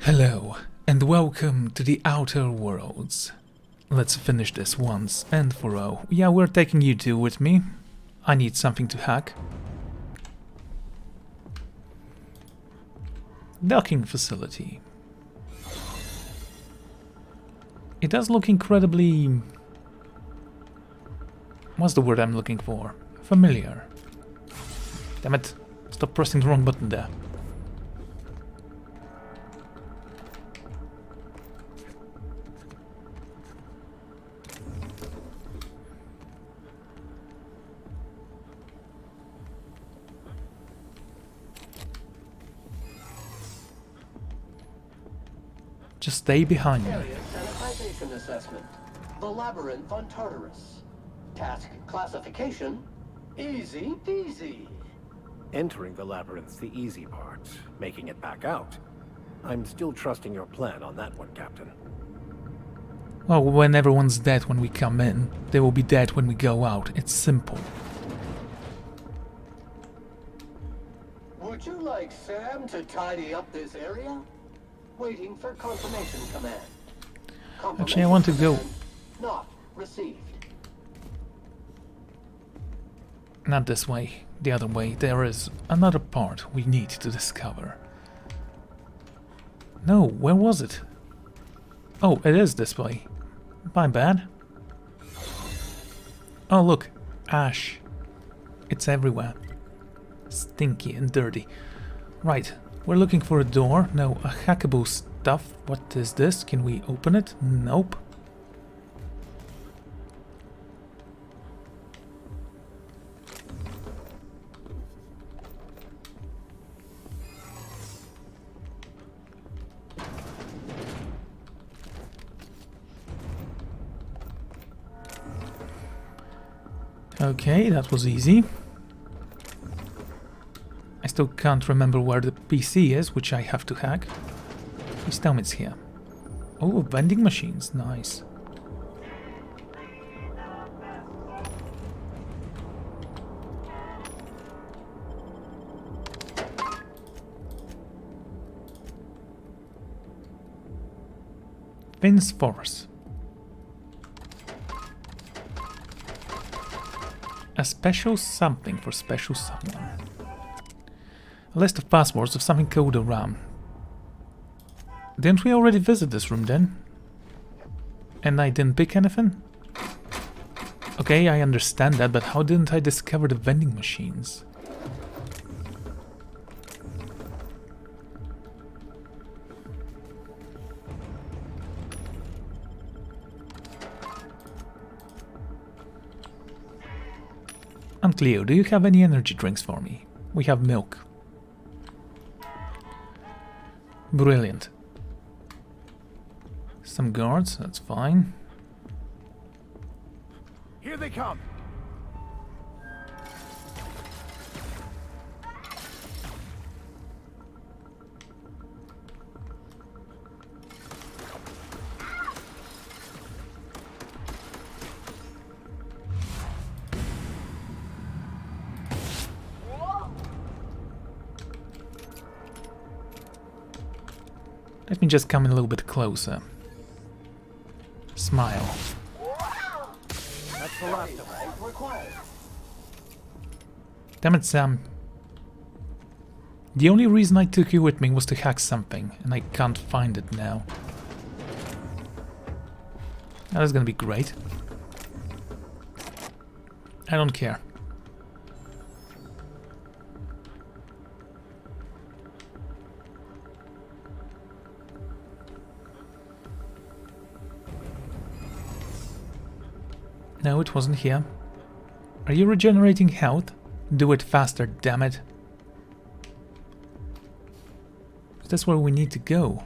Hello, and welcome to the Outer Worlds. Let's finish this once and for all. Yeah, we're taking you two with me. I need something to hack. Docking facility. It does look incredibly... What's the word I'm looking for? Familiar. Damn it, stop pressing the wrong button there. Just stay behind me. Area sanitization assessment. The Labyrinth on Tartarus. Task classification. Easy peasy. Entering the labyrinth's the easy part. Making it back out. I'm still trusting your plan on that one, Captain. Well, when everyone's dead when we come in, they will be dead when we go out. It's simple. Would you like Sam to tidy up this area? Waiting for confirmation command. Actually, I want to go... Not received. Not this way, the other way. There is another part we need to discover. No, where was it? Oh, it is this way. My bad. Oh, look. Ash. It's everywhere. Stinky and dirty. Right, we're looking for a door. No, a hackable stuff. What is this? Can we open it? Nope. Okay, that was easy. I still can't remember where the PC is, which I have to hack. Please tell me it's here. Oh, vending machines, nice. Finn's Force. A special something for special someone. A list of passwords of something called a RAM. Didn't we already visit this room then? And I didn't pick anything? Okay, I understand that, but how didn't I discover the vending machines? Aunt Cleo, do you have any energy drinks for me? We have milk. Brilliant. Some guards, that's fine. Here they come! Let me just come in a little bit closer. Smile. That's the last of us. Damn it, Sam. The only reason I took you with me was to hack something, and I can't find it now. That is gonna be great. I don't care. No, it wasn't here. Are you regenerating health? Do it faster, damn it. Is this where we need to go?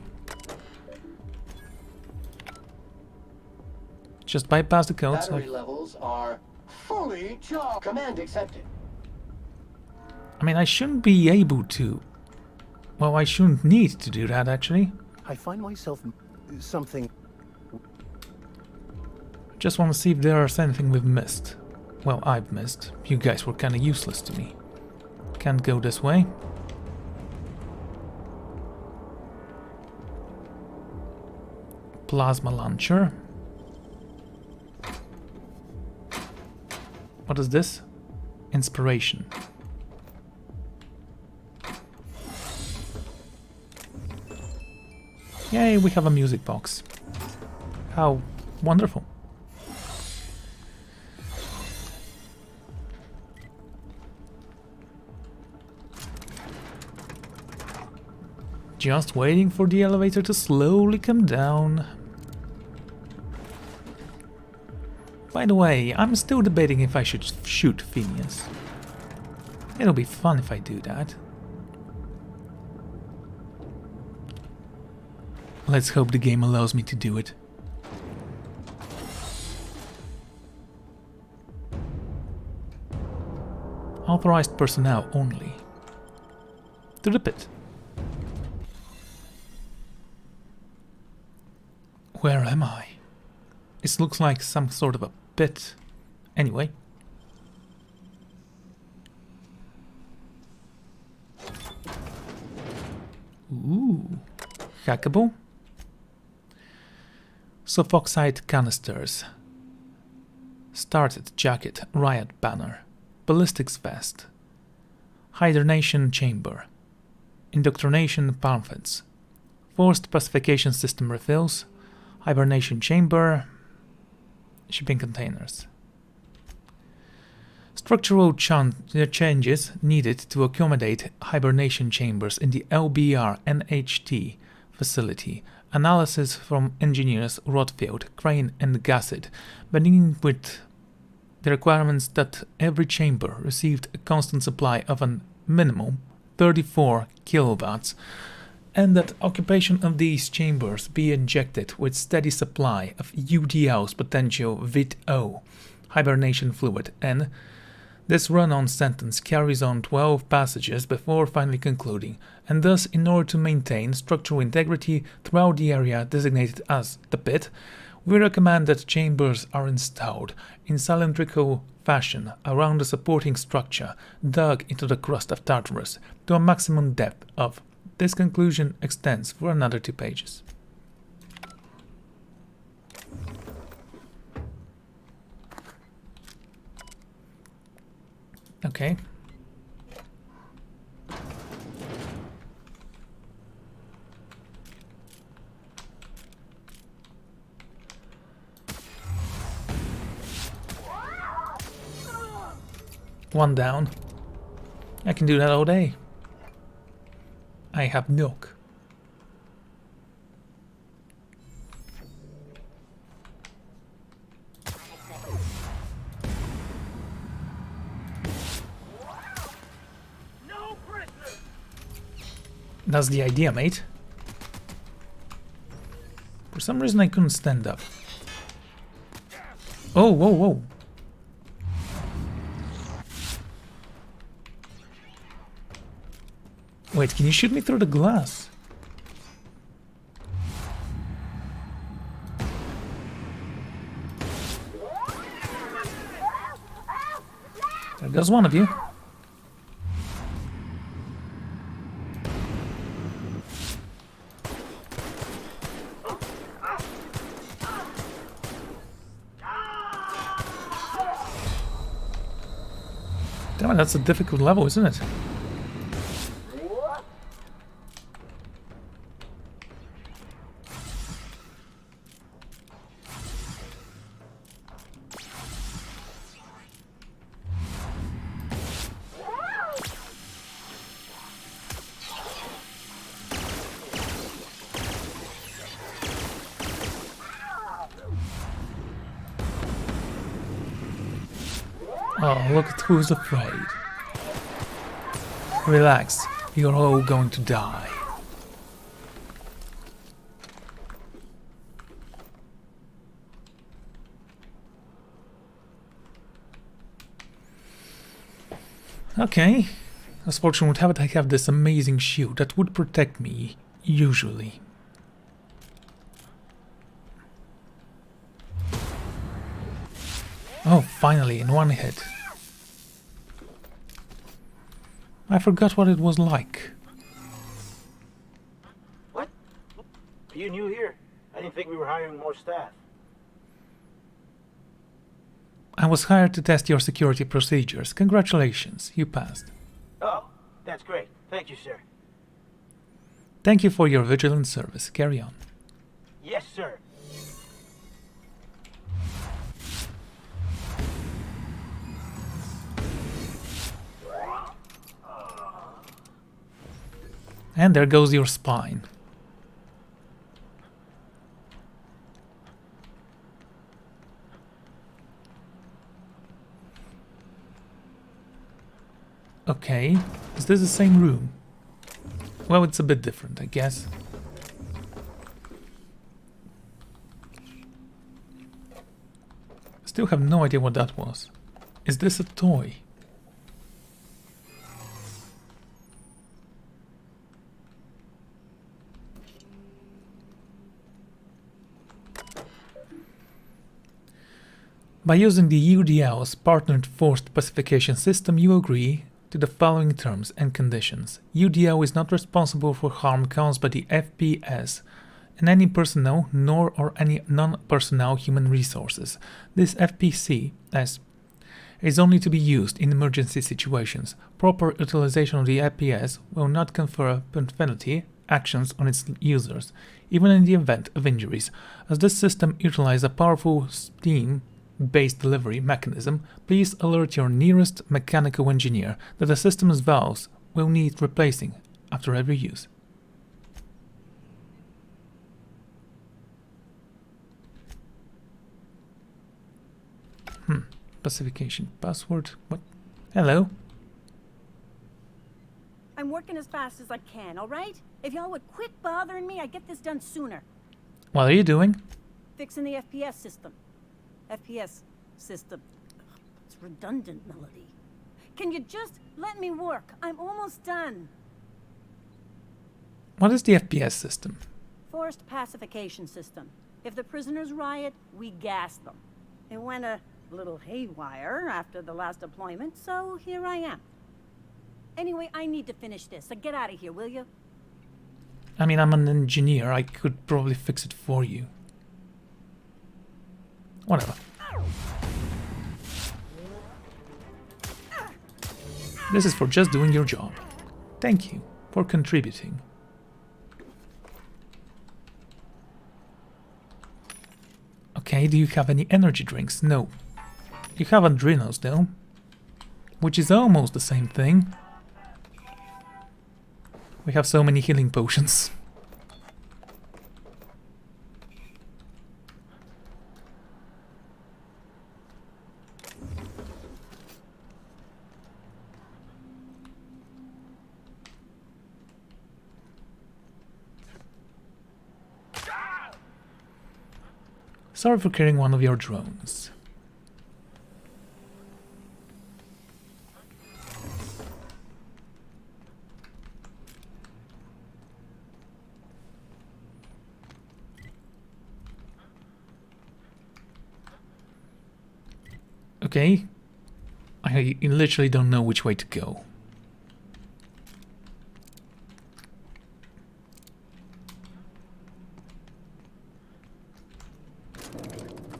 Just bypass the codes. Battery levels are fully charged. Command accepted. I mean, I shouldn't be able to. Well, I shouldn't need to do that, actually. I find myself something... Just want to see if there's anything we've missed. Well, I've missed. You guys were kind of useless to me. Can't go this way. plasma launcher. What is this? Inspiration. Yay, we have a music box. How wonderful. Just waiting for the elevator to slowly come down. By the way, I'm still debating if I should shoot Phineas. It'll be fun if I do that. Let's hope the game allows me to do it. Authorized personnel only. To the pit. Where am I? It looks like some sort of a pit. Anyway. Ooh. Hackable. Sulfoxide canisters. Started jacket, riot banner. Ballistics vest. Hibernation chamber. Indoctrination pamphlets. Forced pacification system refills. Hibernation chamber. Shipping containers. Structural changes needed to accommodate hibernation chambers in the LBR NHT facility. Analysis from engineers Rotfield, Crane and Gassett, beginning with the requirements that every chamber received a constant supply of a minimum 34 kilowatts and that occupation of these chambers be injected with steady supply of UDL's potential VIT-O, hibernation fluid, and this run-on sentence carries on 12 passages before finally concluding, and thus in order to maintain structural integrity throughout the area designated as the pit, we recommend that chambers are installed in cylindrical fashion around the supporting structure dug into the crust of Tartarus to a maximum depth of. This conclusion extends for another 2 pages. Okay. One down. I can do that all day. I have milk. That's the idea, mate. For some reason I couldn't stand up. Oh, whoa, whoa. Wait, can you shoot me through the glass? There goes one of you. Damn it, that's a difficult level, isn't it? Oh, look at who's afraid. Relax, you're all going to die. Okay, as fortune would have it, I have this amazing shield that would protect me, usually. Oh, finally, in one hit. I forgot what it was like. What? Are you new here? I didn't think we were hiring more staff. I was hired to test your security procedures. Congratulations, you passed. Oh, that's great. Thank you, sir. Thank you for your vigilant service. Carry on. Yes, sir. And there goes your spine. Okay, is this the same room? Well, it's a bit different, I guess. Still have no idea what that was. Is this a toy? By using the UDL's partnered forced pacification system, you agree to the following terms and conditions. UDL is not responsible for harm caused by the FPS and any personnel nor or any non-personnel human resources. This FPCS is only to be used in emergency situations. Proper utilization of the FPS will not confer penalty actions on its users, even in the event of injuries. As this system utilizes a powerful steam-based delivery mechanism, please alert your nearest mechanical engineer that the system's valves will need replacing after every use. Pacification password. What? Hello? I'm working as fast as I can, alright? If y'all would quit bothering me, I'd get this done sooner. What are you doing? Fixing the FPS system. FPS system. It's redundant, Melody. Can you just let me work? I'm almost done. What is the FPS system? Forced pacification system. If the prisoners riot, we gas them. It went a little haywire after the last deployment, so here I am. Anyway, I need to finish this, so get out of here, will you? I mean, I'm an engineer. I could probably fix it for you. Whatever. This is for just doing your job. Thank you for contributing. Okay, do you have any energy drinks? No. You have adrenos though, which is almost the same thing. We have so many healing potions. Sorry for carrying one of your drones. Okay, I literally don't know which way to go.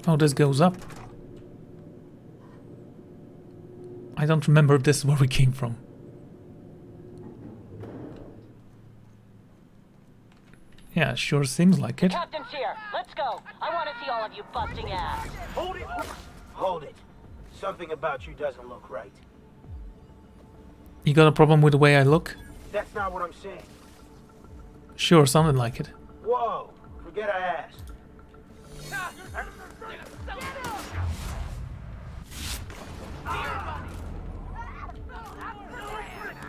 Oh, this goes up. I don't remember if this is where we came from. Yeah, sure seems like it. Captain's here. Let's go. I want to see all of you busting ass. Hold it! Hold it. Something about you doesn't look right. You got a problem with the way I look? That's not what I'm saying. Sure, sounded like it. Whoa! Forget I asked.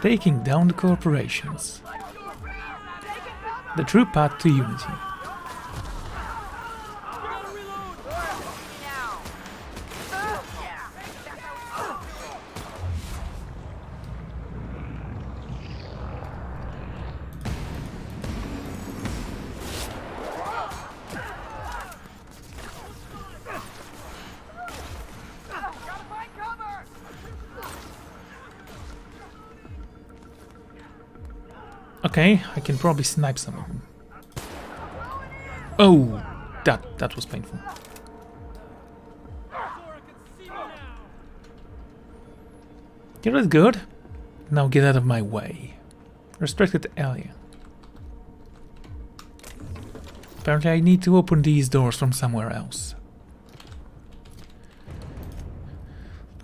Taking down the corporations. The true path to unity. Okay, I can probably snipe some of them. Oh, That was painful. You're really good. Now get out of my way. Restricted area. Apparently I need to open these doors from somewhere else.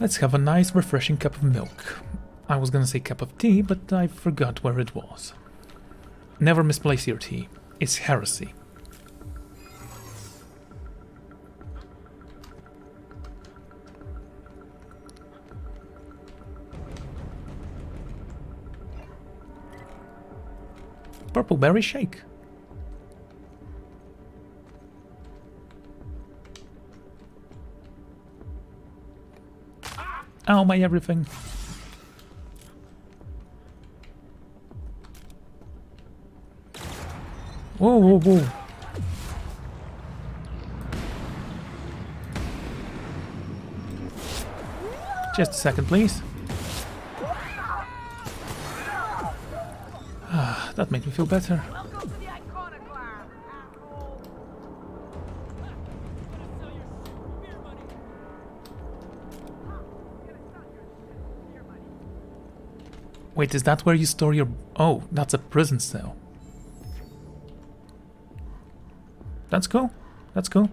Let's have a nice refreshing cup of milk. I was gonna say cup of tea, but I forgot where it was. Never misplace your tea. It's heresy. Purple berry shake. Ow, my everything. Whoa, whoa, whoa. Just a second, please. Ah, that made me feel better. Wait, is that where you store your... Oh, that's a prison cell. That's cool. That's cool.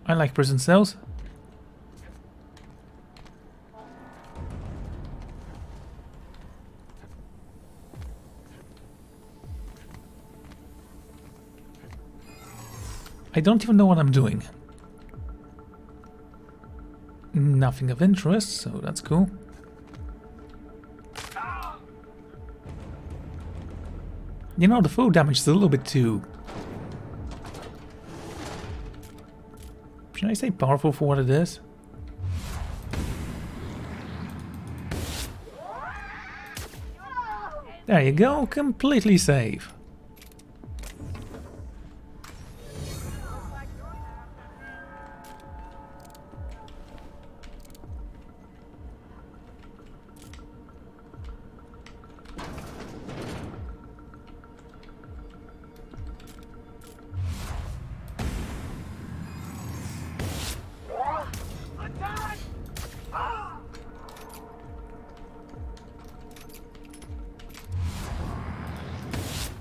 I like prison cells. I don't even know what I'm doing. Nothing of interest, so that's cool. You know, the full damage is a little bit too... Should I say powerful for what it is? There you go, completely safe.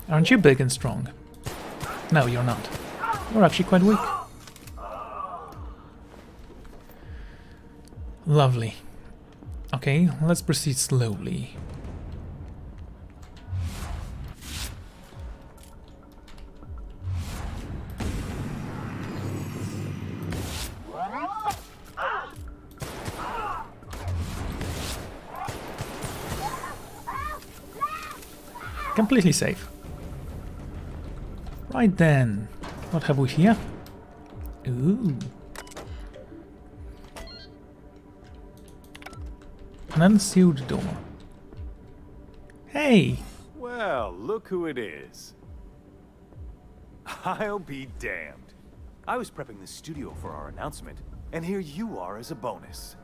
Aren't you big and strong? No, you're not. You're actually quite weak. Lovely. Okay, let's proceed slowly. Completely safe. Right then, what have we here? Ooh. An unsealed door. Hey! Well, look who it is. I'll be damned. I was prepping the studio for our announcement, and here you are as a bonus.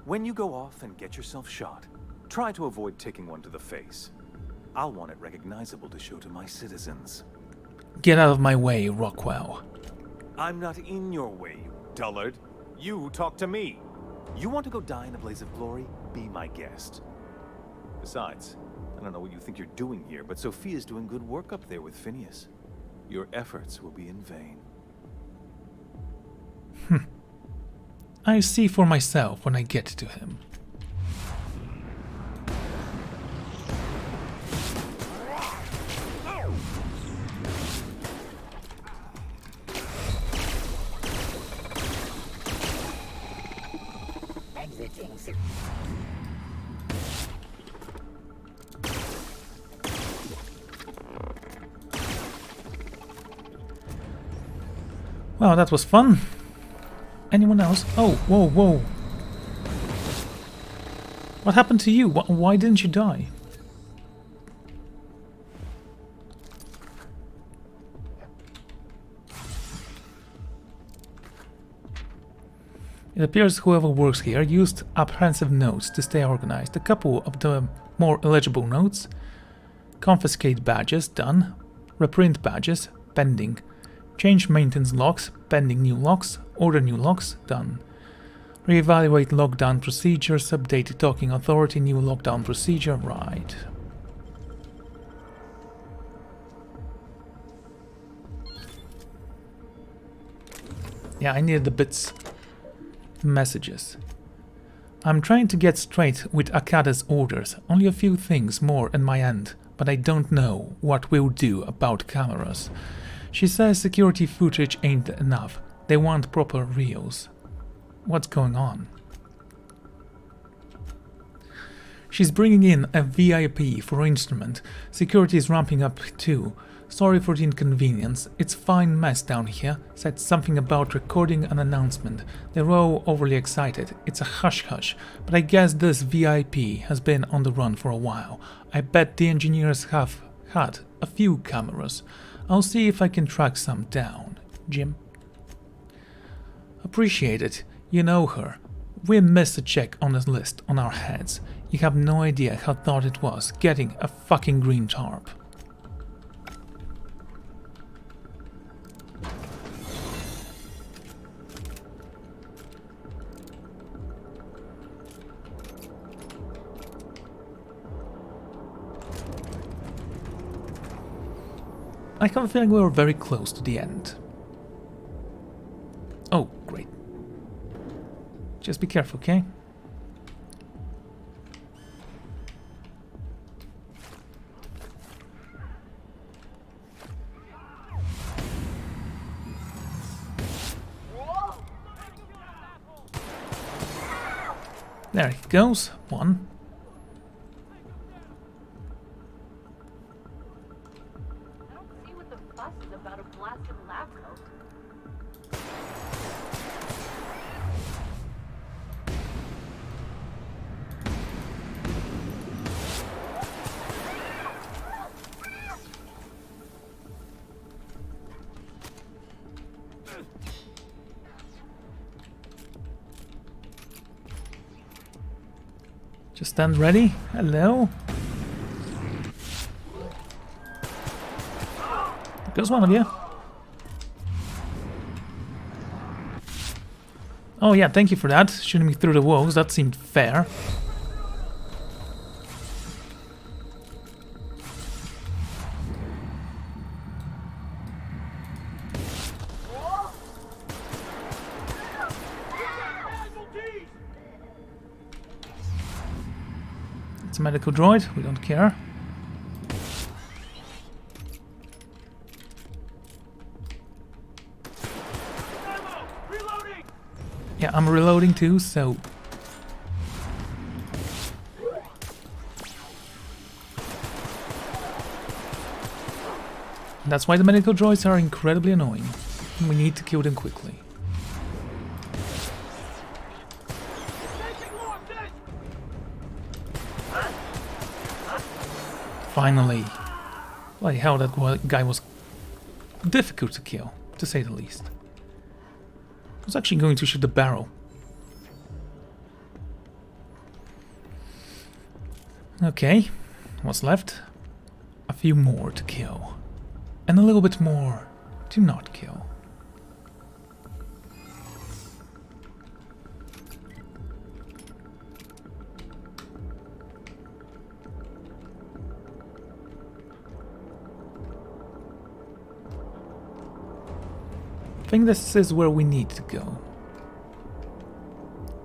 When you go off and get yourself shot, try to avoid taking one to the face. I'll want it recognizable to show to my citizens. Get out of my way, Rockwell. I'm not in your way, you dullard. You talk to me. You want to go die in a blaze of glory? Be my guest. Besides, I don't know what you think you're doing here, but Sophia's doing good work up there with Phineas. Your efforts will be in vain. I'll see for myself when I get to him. Wow, that was fun. Anyone else? Oh, whoa, whoa. What happened to you? Why didn't you die? It appears whoever works here used apprehensive notes to stay organized. A couple of the more illegible notes. Confiscate badges, done. Reprint badges, pending. Change maintenance logs, pending new logs, order new logs, done. Reevaluate lockdown procedures, update talking authority, new lockdown procedure, right. Yeah, I needed the bits. Messages. I'm trying to get straight with Akada's orders, only a few things more in my end, but I don't know what we'll do about cameras. She says security footage ain't enough, they want proper reels. What's going on? She's bringing in a VIP for instrument, security is ramping up too. Sorry for the inconvenience, it's fine mess down here, said something about recording an announcement. They're all overly excited, it's a hush-hush, but I guess this VIP has been on the run for a while. I bet the engineers have had a few cameras. I'll see if I can track some down. Jim? Appreciate it, you know her. We missed a check on the list on our heads. You have no idea how thought it was getting a fucking green tarp. I have a feeling we're very close to the end. Oh, great. Just be careful, okay? There he goes. One. Just stand ready. Hello. There goes one of you. Oh yeah, thank you for that. Shooting me through the walls. That seemed fair. It's a medical droid, we don't care. Yeah, I'm reloading too, so... That's why the medical droids are incredibly annoying. We need to kill them quickly. Finally. Bloody hell, that guy was difficult to kill, to say the least. I was actually going to shoot the barrel. Okay, what's left? A few more to kill. And a little bit more to not kill. I think this is where we need to go.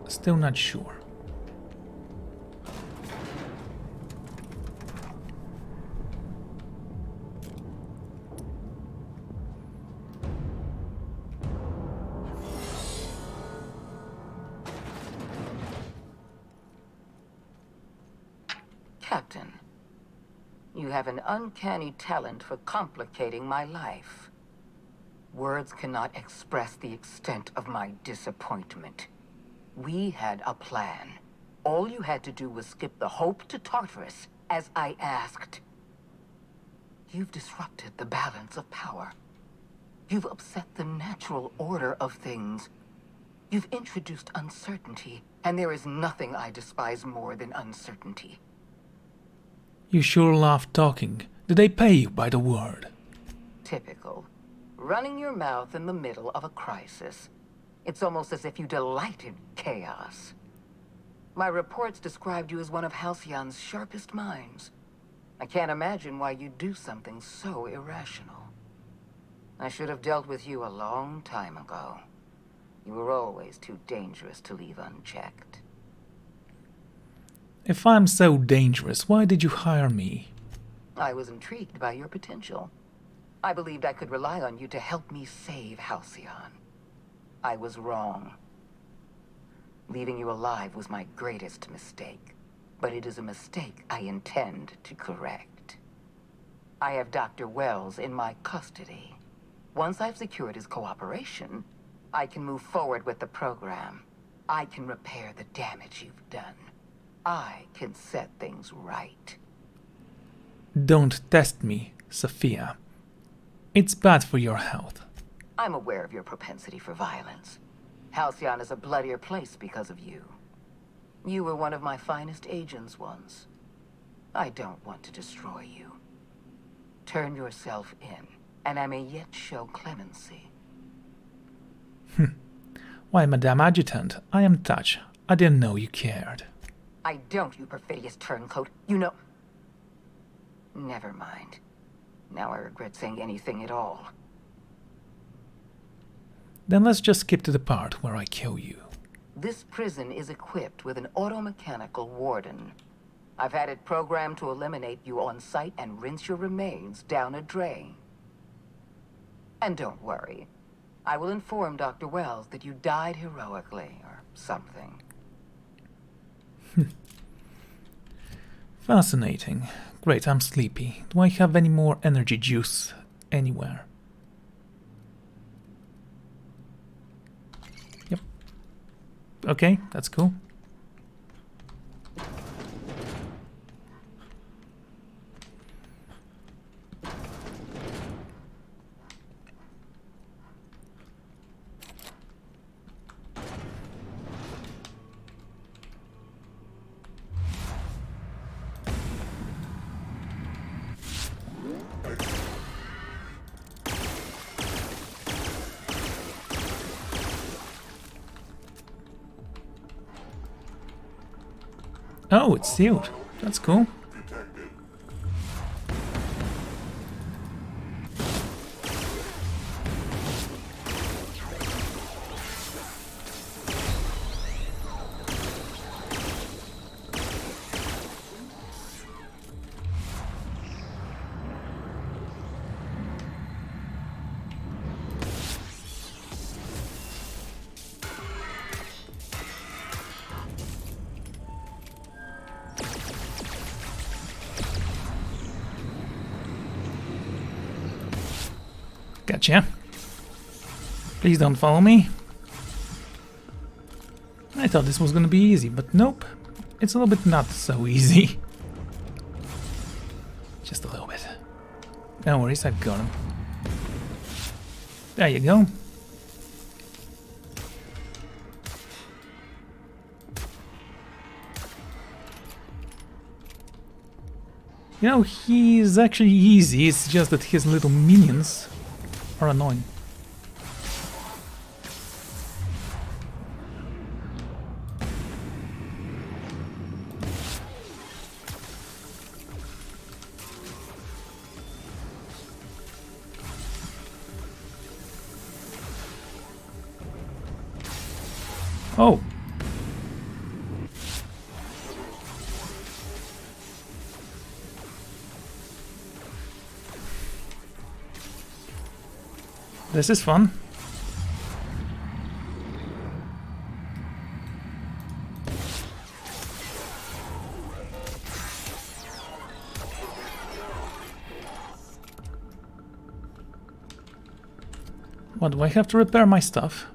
Still not sure. Captain, you have an uncanny talent for complicating my life. Words cannot express the extent of my disappointment. We had a plan. All you had to do was skip the Hope to Tartarus, as I asked. You've disrupted the balance of power. You've upset the natural order of things. You've introduced uncertainty, and there is nothing I despise more than uncertainty. You sure love talking. Did they pay you by the word? Typical. running your mouth in the middle of a crisis. It's almost as if you delight in chaos. My reports described you as one of Halcyon's sharpest minds. I can't imagine why you'd do something so irrational. I should have dealt with you a long time ago. You were always too dangerous to leave unchecked. If I'm so dangerous, why did you hire me? I was intrigued by your potential. I believed I could rely on you to help me save Halcyon. I was wrong. Leaving you alive was my greatest mistake, but it is a mistake I intend to correct. I have Dr. Wells in my custody. Once I've secured his cooperation, I can move forward with the program. I can repair the damage you've done. I can set things right. Don't test me, Sophia. It's bad for your health. I'm aware of your propensity for violence. Halcyon is a bloodier place because of you. You were one of my finest agents once. I don't want to destroy you. Turn yourself in, and I may yet show clemency. Why, Madame Adjutant, I am touched. I didn't know you cared. I don't, you perfidious turncoat. You know... Never mind. Now I regret saying anything at all. Then let's just skip to the part where I kill you. This prison is equipped with an automechanical warden. I've had it programmed to eliminate you on sight and rinse your remains down a drain. And don't worry. I will inform Dr. Wells that you died heroically, or something. Fascinating. Great, I'm sleepy. Do I have any more energy juice anywhere? Yep. Okay, that's cool. Oh, it's sealed. That's cool. Gotcha. Please don't follow me. I thought this was gonna be easy, but nope. It's a little bit not so easy. Just a little bit. No worries, I've got him. There you go. You know, he's actually easy, it's just that his little minions are annoying. Oh. This is fun. What, do I have to repair my stuff?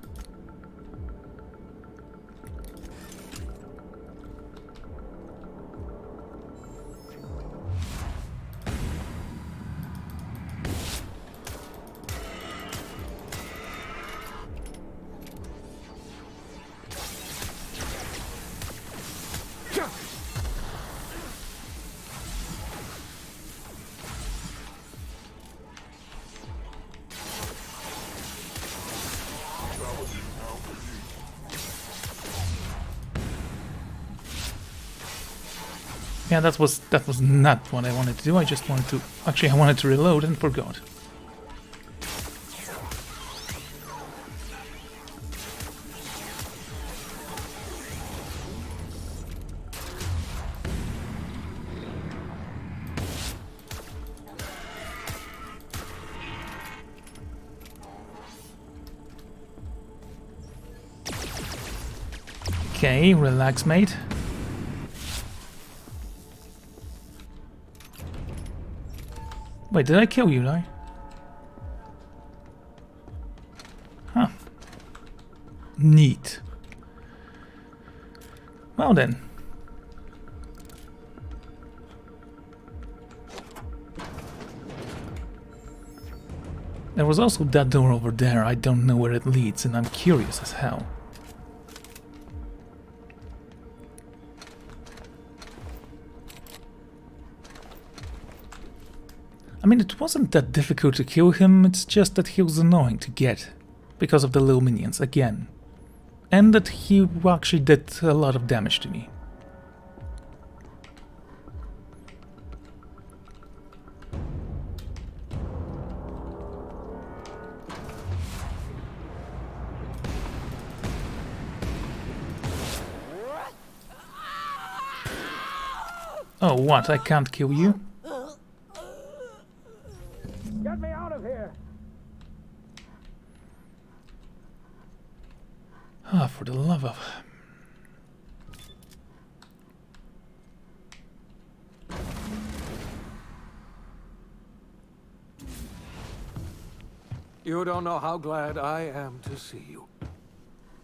Yeah, that was not what I wanted to do. I just wanted to... Actually, I wanted to reload and forgot. Okay, relax, mate. Wait, did I kill you, though? Huh. Neat. Well then. There was also that door over there. I don't know where it leads, and I'm curious as hell. I mean, it wasn't that difficult to kill him, it's just that he was annoying to get, because of the little minions, again. And that he actually did a lot of damage to me. Oh, what? I can't kill you? Get me out of here! Ah, for the love of... You don't know how glad I am to see you.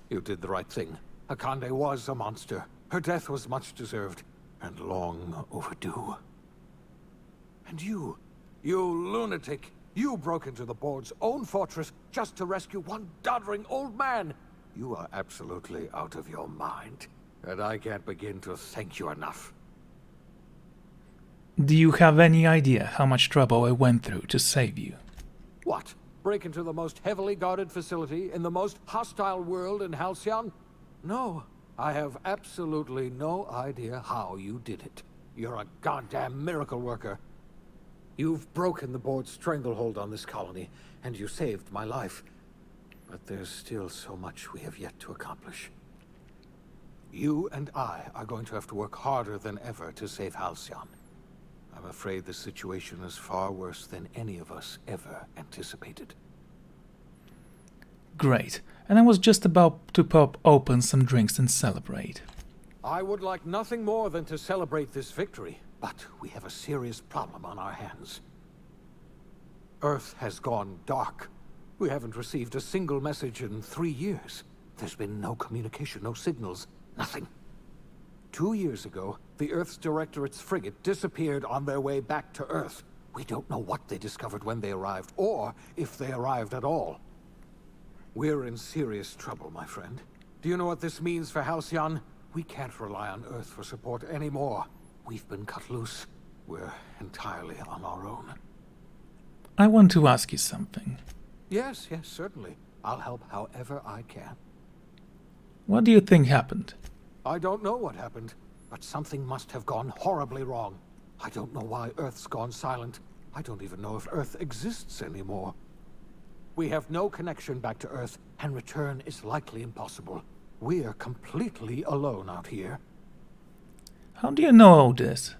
You did the right thing. Akande was a monster. Her death was much deserved, and long overdue. And you lunatic, you broke into the board's own fortress just to rescue one doddering old man. You are absolutely out of your mind, and I can't begin to thank you enough. Do you have any idea how much trouble I went through to save you? What? Break into the most heavily guarded facility in the most hostile world in Halcyon? No, I have absolutely no idea how you did it. You're a goddamn miracle worker. You've broken the board's stranglehold on this colony, and you saved my life. But there's still so much we have yet to accomplish. You and I are going to have to work harder than ever to save Halcyon. I'm afraid the situation is far worse than any of us ever anticipated. Great. And I was just about to pop open some drinks and celebrate. I would like nothing more than to celebrate this victory, but we have a serious problem on our hands. Earth has gone dark. We haven't received a single message in 3 years. There's been no communication, no signals, nothing. 2 years ago, the Earth's Directorate's frigate disappeared on their way back to Earth. We don't know what they discovered when they arrived, or if they arrived at all. We're in serious trouble, my friend. Do you know what this means for Halcyon? We can't rely on Earth for support anymore. We've been cut loose. We're entirely on our own. I want to ask you something. Yes, certainly. I'll help however I can. What do you think happened? I don't know what happened, but something must have gone horribly wrong. I don't know why Earth's gone silent. I don't even know if Earth exists anymore. We have no connection back to Earth, and return is likely impossible. We're completely alone out here. How do you know all this?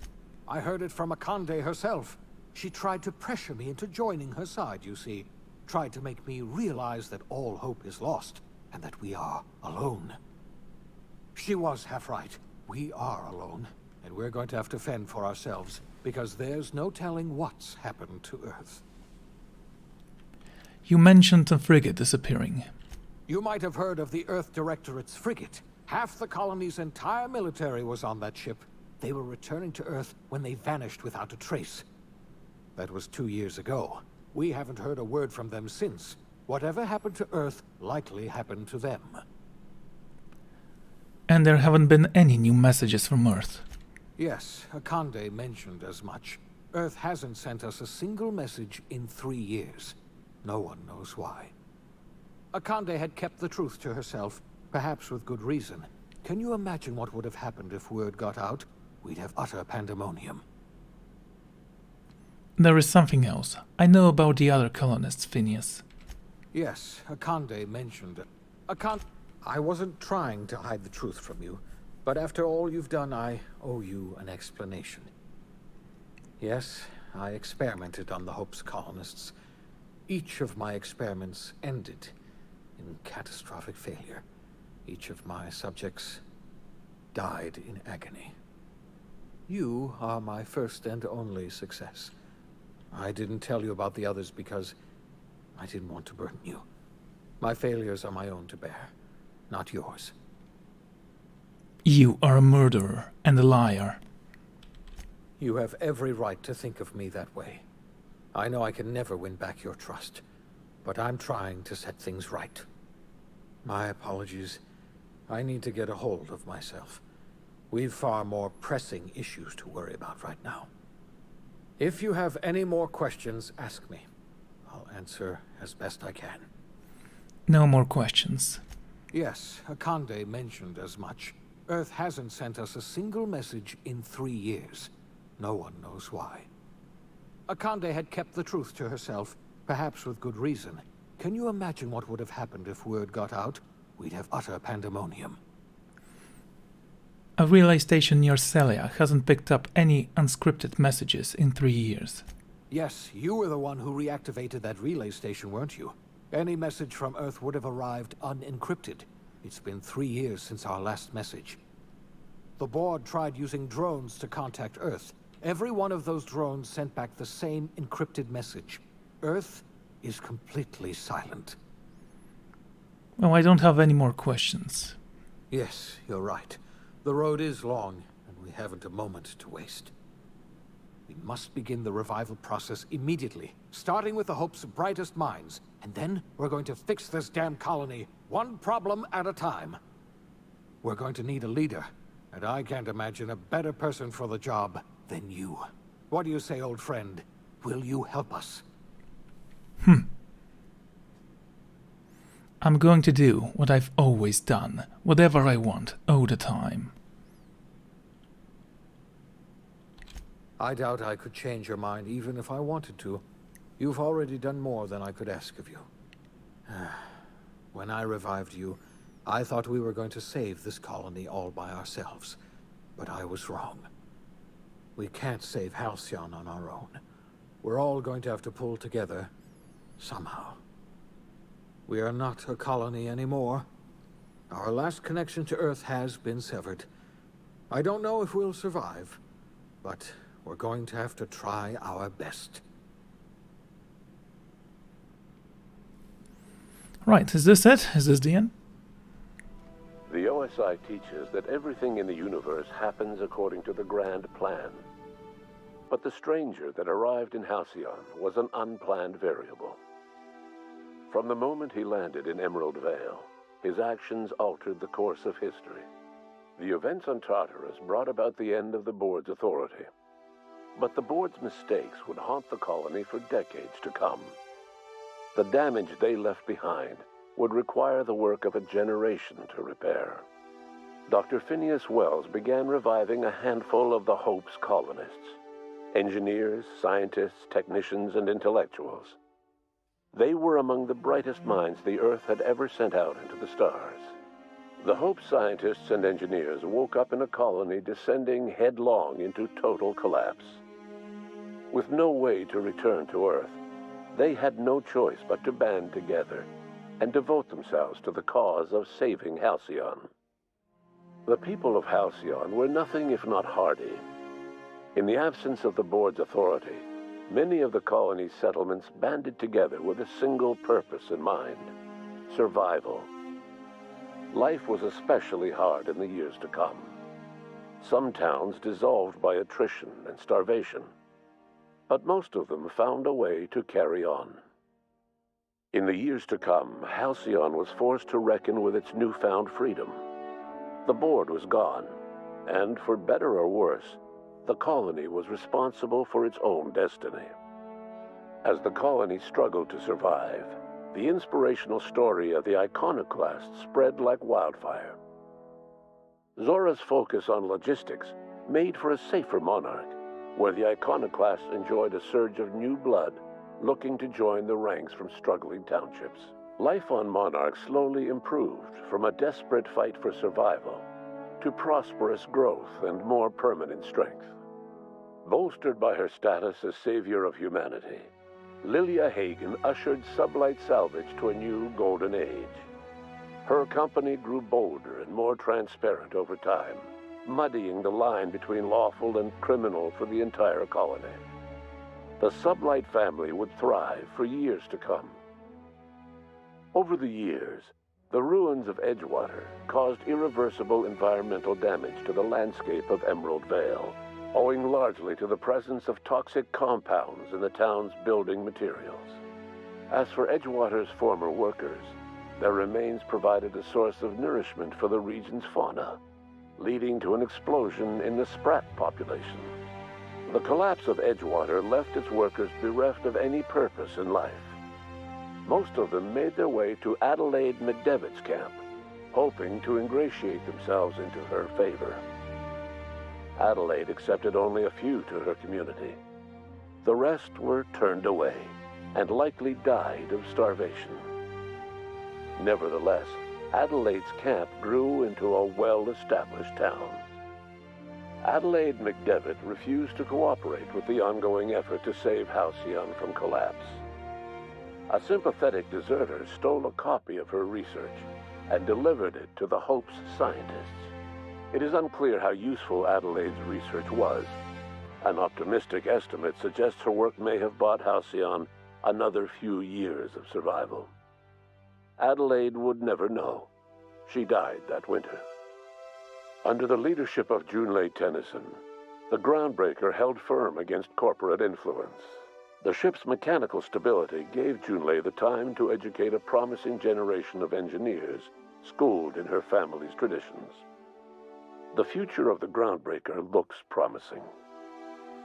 I heard it from Akande herself. She tried to pressure me into joining her side, you see. Tried to make me realize that all hope is lost, and that we are alone. She was half right. We are alone, and we're going to have to fend for ourselves, because there's no telling what's happened to Earth. You mentioned a frigate disappearing. You might have heard of the Earth Directorate's frigate. Half the colony's entire military was on that ship. They were returning to Earth when they vanished without a trace. That was 2 years ago. We haven't heard a word from them since. Whatever happened to Earth likely happened to them. And there haven't been any new messages from Earth. Yes, Akande mentioned as much. Earth hasn't sent us a single message in 3 years. No one knows why. Akande had kept the truth to herself, perhaps with good reason. Can you imagine what would have happened if word got out? we'd have utter pandemonium. There is something else. I know about the other colonists, Phineas. Yes, Akande mentioned it. I wasn't trying to hide the truth from you, but after all you've done, I owe you an explanation. Yes, I experimented on the Hope's colonists. Each of my experiments ended in catastrophic failure. Each of my subjects died in agony. You are my first and only success. I didn't tell you about the others because I didn't want to burden you. My failures are my own to bear, not yours. You are a murderer and a liar. You have every right to think of me that way. I know I can never win back your trust, but I'm trying to set things right. My apologies. I need to get a hold of myself. We've far more pressing issues to worry about right now. If you have any more questions, ask me. I'll answer as best I can. No more questions. Yes, Akande mentioned as much. Earth hasn't sent us a single message in 3 years. No one knows why. Akande had kept the truth to herself, perhaps with good reason. Can you imagine what would have happened if word got out? We'd have utter pandemonium. A relay station near Celia hasn't picked up any unscripted messages in 3 years. Yes, you were the one who reactivated that relay station, weren't you? Any message from Earth would have arrived unencrypted. It's been 3 years since our last message. The board tried using drones to contact Earth. Every one of those drones sent back the same encrypted message. Earth is completely silent. Well, I don't have any more questions. Yes, you're right. The road is long, and we haven't a moment to waste. We must begin the revival process immediately, starting with the Hope's brightest minds, and then we're going to fix this damn colony, one problem at a time. We're going to need a leader, and I can't imagine a better person for the job than you. What do you say, old friend? Will you help us? I'm going to do what I've always done, whatever I want, all the time. I doubt I could change your mind even if I wanted to. You've already done more than I could ask of you. When I revived you, I thought we were going to save this colony all by ourselves. But I was wrong. We can't save Halcyon on our own. We're all going to have to pull together, somehow. We are not a colony anymore. Our last connection to Earth has been severed. I don't know if we'll survive, but we're going to have to try our best. Right, is this it? Is this the end? The OSI teaches that everything in the universe happens according to the grand plan. But the stranger that arrived in Halcyon was an unplanned variable. From the moment he landed in Emerald Vale, his actions altered the course of history. The events on Tartarus brought about the end of the board's authority. But the board's mistakes would haunt the colony for decades to come. The damage they left behind would require the work of a generation to repair. Dr. Phineas Wells began reviving a handful of the Hope's colonists. Engineers, scientists, technicians, and intellectuals. They were among the brightest minds the Earth had ever sent out into the stars. The Hope scientists and engineers woke up in a colony descending headlong into total collapse. With no way to return to Earth, they had no choice but to band together and devote themselves to the cause of saving Halcyon. The people of Halcyon were nothing if not hardy. In the absence of the board's authority, many of the colony's settlements banded together with a single purpose in mind: survival. Life was especially hard in the years to come. Some towns dissolved by attrition and starvation, but most of them found a way to carry on. In the years to come, Halcyon was forced to reckon with its newfound freedom. The board was gone, and for better or worse, the colony was responsible for its own destiny. As the colony struggled to survive, the inspirational story of the iconoclast spread like wildfire. Zora's focus on logistics made for a safer monarch, where the iconoclasts enjoyed a surge of new blood looking to join the ranks from struggling townships. Life on Monarch slowly improved from a desperate fight for survival to prosperous growth and more permanent strength. Bolstered by her status as savior of humanity, Lilia Hagen ushered sublight salvage to a new golden age. Her company grew bolder and more transparent over time, muddying the line between lawful and criminal for the entire colony. The sublight family would thrive for years to come. Over the years, the ruins of Edgewater caused irreversible environmental damage to the landscape of Emerald Vale, owing largely to the presence of toxic compounds in the town's building materials. As for Edgewater's former workers, their remains provided a source of nourishment for the region's fauna, leading to an explosion in the sprat population. The collapse of Edgewater left its workers bereft of any purpose in life. Most of them made their way to Adelaide McDevitt's camp, hoping to ingratiate themselves into her favor. Adelaide accepted only a few to her community. The rest were turned away and likely died of starvation. Nevertheless, Adelaide's camp grew into a well-established town. Adelaide McDevitt refused to cooperate with the ongoing effort to save Halcyon from collapse. A sympathetic deserter stole a copy of her research and delivered it to the Hope's scientists. It is unclear how useful Adelaide's research was. An optimistic estimate suggests her work may have bought Halcyon another few years of survival. Adelaide would never know. She died that winter. Under the leadership of Junlei Tennyson, the Groundbreaker held firm against corporate influence. The ship's mechanical stability gave Junlei the time to educate a promising generation of engineers schooled in her family's traditions. The future of the Groundbreaker looks promising.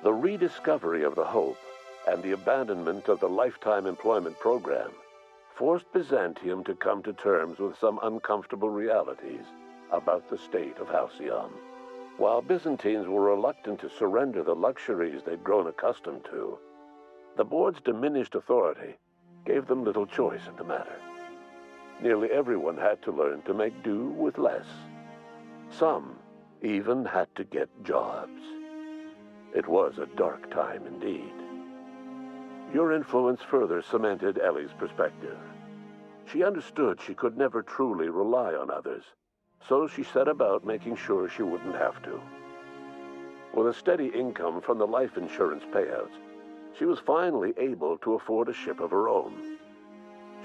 The rediscovery of the Hope and the abandonment of the lifetime employment program forced Byzantium to come to terms with some uncomfortable realities about the state of Halcyon. While Byzantines were reluctant to surrender the luxuries they'd grown accustomed to, the board's diminished authority gave them little choice in the matter. Nearly everyone had to learn to make do with less. Some even had to get jobs. It was a dark time indeed. Your influence further cemented Ellie's perspective. She understood she could never truly rely on others, so she set about making sure she wouldn't have to. With a steady income from the life insurance payouts, she was finally able to afford a ship of her own.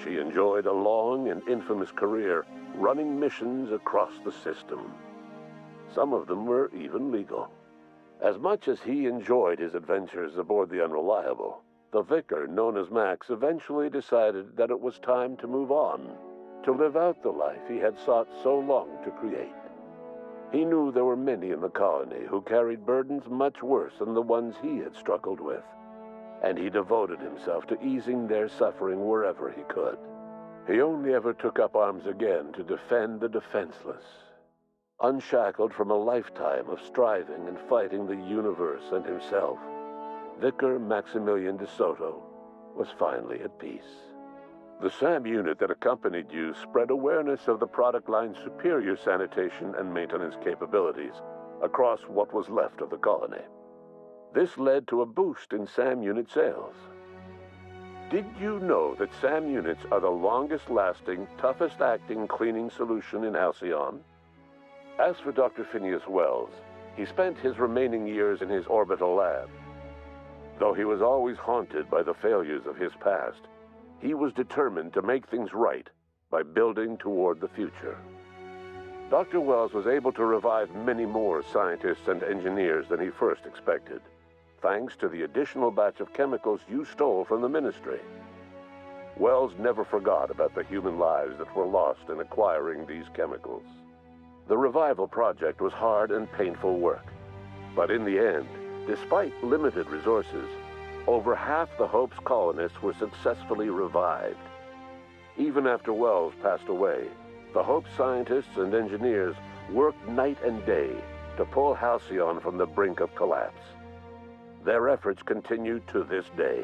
She enjoyed a long and infamous career running missions across the system. Some of them were even legal. As much as he enjoyed his adventures aboard the Unreliable, the vicar, known as Max, eventually decided that it was time to move on, to live out the life he had sought so long to create. He knew there were many in the colony who carried burdens much worse than the ones he had struggled with, and he devoted himself to easing their suffering wherever he could. He only ever took up arms again to defend the defenseless. Unshackled from a lifetime of striving and fighting the universe and himself, Vicar Maximilian de Soto was finally at peace. The SAM unit that accompanied you spread awareness of the product line's superior sanitation and maintenance capabilities across what was left of the colony. This led to a boost in SAM unit sales. Did you know that SAM units are the longest-lasting, toughest-acting cleaning solution in Halcyon? As for Dr. Phineas Wells, he spent his remaining years in his orbital lab. Though he was always haunted by the failures of his past, he was determined to make things right by building toward the future. Dr. Wells was able to revive many more scientists and engineers than he first expected, thanks to the additional batch of chemicals you stole from the Ministry. Wells never forgot about the human lives that were lost in acquiring these chemicals. The revival project was hard and painful work, but in the end, despite limited resources, over half the Hope's colonists were successfully revived. Even after Wells passed away, the Hope scientists and engineers worked night and day to pull Halcyon from the brink of collapse. Their efforts continue to this day,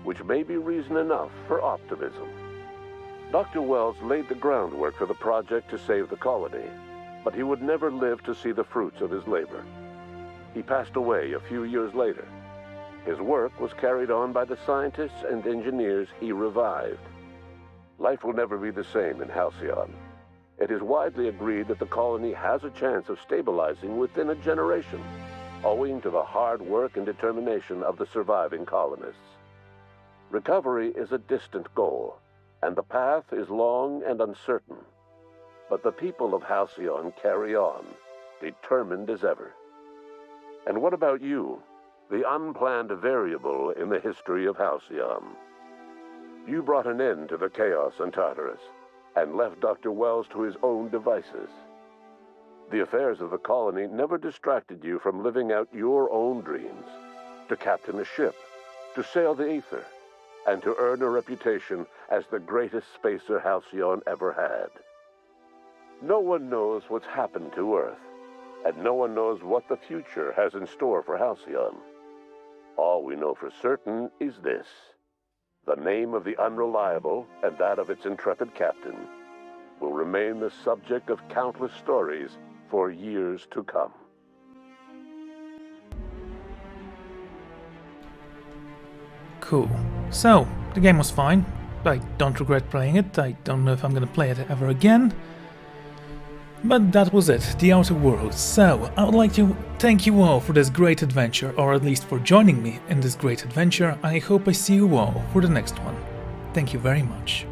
which may be reason enough for optimism. Dr. Wells laid the groundwork for the project to save the colony, but he would never live to see the fruits of his labor. He passed away a few years later. His work was carried on by the scientists and engineers he revived. Life will never be the same in Halcyon. It is widely agreed that the colony has a chance of stabilizing within a generation, owing to the hard work and determination of the surviving colonists. Recovery is a distant goal, and the path is long and uncertain. But the people of Halcyon carry on, determined as ever. And what about you, the unplanned variable in the history of Halcyon? You brought an end to the chaos on Tartarus, and left Dr. Wells to his own devices. The affairs of the colony never distracted you from living out your own dreams, to captain a ship, to sail the ether, and to earn a reputation as the greatest spacer Halcyon ever had. No one knows what's happened to Earth, and no one knows what the future has in store for Halcyon. All we know for certain is this: the name of the Unreliable and that of its intrepid captain will remain the subject of countless stories for years to come. Cool. So, the game was fine. I don't regret playing it. I don't know if I'm gonna play it ever again. But that was it, The Outer Worlds. So, I would like to thank you all for this great adventure, or at least for joining me in this great adventure. I hope I see you all for the next one. Thank you very much.